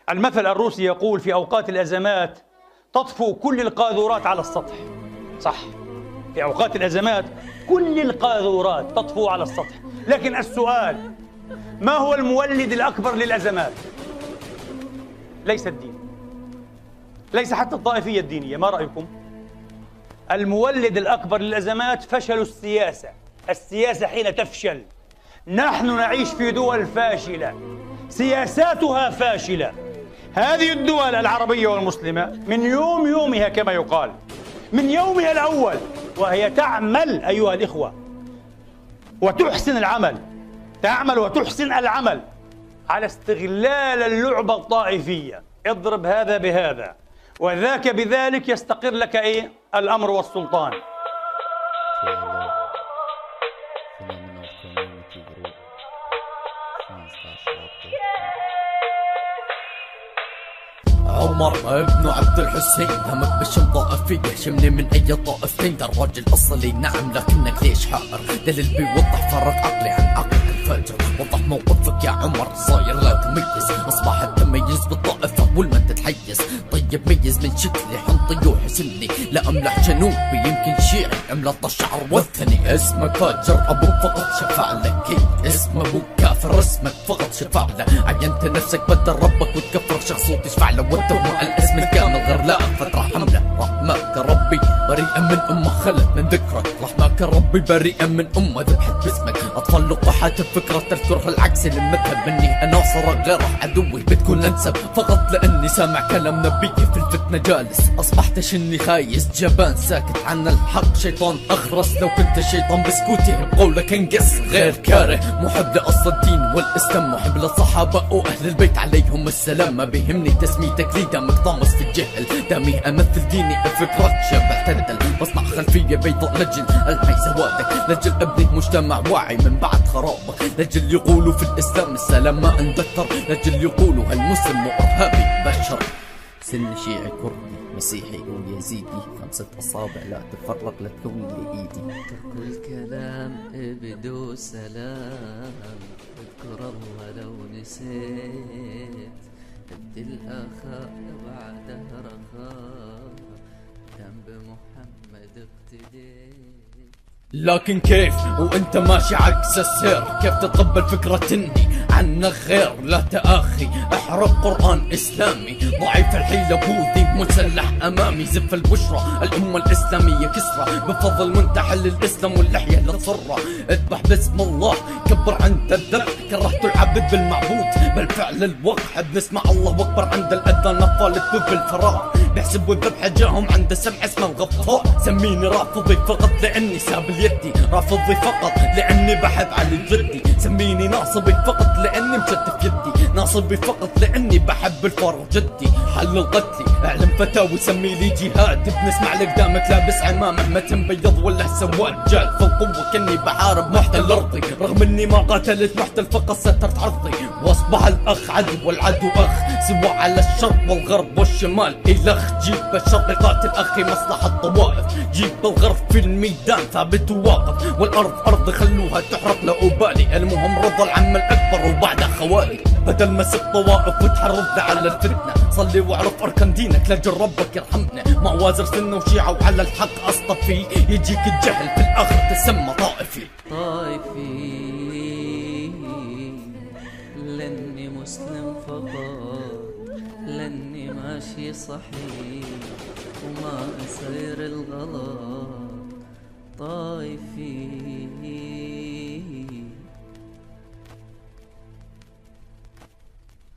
المثل الروسي يقول: في أوقات الأزمات تطفو كل القاذورات على السطح. صح، في أوقات الأزمات كل القاذورات تطفو على السطح. لكن السؤال: ما هو المولد الأكبر للأزمات؟ ليس الدين، ليس حتى الطائفية الدينية. ما رأيكم؟ المولد الأكبر للأزمات فشل السياسة. السياسة حين تفشل، نحن نعيش في دول فاشلة، سياساتها فاشلة. هذه الدول العربية والمسلمة من يومها كما يقال، من يومها الأول وهي تعمل أيها الإخوة وتحسن العمل، تعمل وتحسن العمل على استغلال اللعبة الطائفية. اضرب هذا بهذا وذاك بذلك، يستقر لك إيه؟ الأمر والسلطان. عمر ابن عبد الحسين همك بشم طائفية، شمني من اي طائفتين، ده الراجل اصلي نعم لكنك ليش حائر؟ دليل بيوضح فرق عقلي عن عقلك الفاجر، وضح موقفك يا عمر صاير لا تميز، اصبح التميز بالطائفة والما تتحيز. طيب ميز من شكلي حنطي وحسني، لا املح جنوبي يمكن شيعي املط الشعر وثني. اسمك فاجر ابوك فقط شفع لك، اسم ابوك كافر اسمك فقط شفع له، عينت نفسك بدل ربك وتكفر شخص وتشفع له، والتهمة الاسم الكامل غير لائق فترة حمله. رحمك ربي بريئا من امه خلت من ذكرك، رحمك ربي بريئا من امه ذبحت باسمك. اطفال لقحات الفكرة الكره العكس للمذهب، مني اناصر غير عدوي بتكون انسب، فقط لاني سامع كلام نبيي في الفتنة جالس. اصبحت شني خايس جبان ساكت عن الحق، شيطان اخرس لو كنت شيطان بسكوتي بقولك انقص. غير كاره محب لاصل الدين والاسلام، محب للصحابة واهل البيت عليهم السلام. ما بيهمني تسميتك لي دامك طامس في الجهل، دامي امثل ديني فكرة شبه تندل، بصنع خلفية بيضاء لجل الحي سوادك، لجل ابني مجتمع واعي من بعد خرابه، لجل يقولوا في الاسلام السلام ما اندثر، لجل يقولوا هالمسلم وارهابي بشر. سن شيعي كردي مسيحي ويزيدي، 5 أصابع لا تفرق لا تكون لإيدي. تركوا الكلام ابدوا سلام، اذكر الله لو نسيت، ادي الأخاء بعدها رخاء، كان بمحمد اقتديت. لكن كيف وانت ماشي عكس السير؟ كيف تتقبل فكرة اني عنك غير؟ لا تآخي احرق قرآن اسلامي، ضعيف الحيلة بوذي مسلح امامي، زف البشرى الامة الاسلامية كسرى، بفضل منتحل الاسلام واللحية للصرة. اذبح باسم الله كبر عند الذبح، كرهت العبد بالمعبود بالفعل الوقح، بنسمع الله اكبر عند الاذان نطال الثوب بالفراغ، بيحسبوا الذبح جاهم عند سمع اسم الغفار. سميني رافضي فقط لاني ساب يدي، رافضي فقط لاني بحب علي جدي، سميني ناصبي فقط لاني مشتت يدي، ناصبي فقط لاني بحب الفار جدي. حلل قتلي اعلم فتاوي سمي لي جهاد، بنسمع لك دامك لابس عمامه متن بيض ولا سواد، جال في القوه كني بحارب محتل ارضي، رغم اني ما قاتلت محتل فقط سترت عرضي. واصبح الاخ عدو والعدو اخ، سواء على الشرق والغرب والشمال الخ. جيب الشرق قاتل اخي مصلحه طوائف، جيب الغرب في الميدان ثابت واقف، والارض ارض خلوها تحرق لا ابالي، المهم رضا العم الاكبر وبعده خوالي. بدل ما سب طوائف وتحرض على الفتنه، صلي واعرف اركان دينك لاجل ربك يرحمنا. مع وازر سنه وشيعه وعلى الحق اصطفي، يجيك الجهل في الاخر تسمى طائفي. طائفي لاني مسلم فقط، لاني ماشي صحيح وما أسير الغلط. طائفي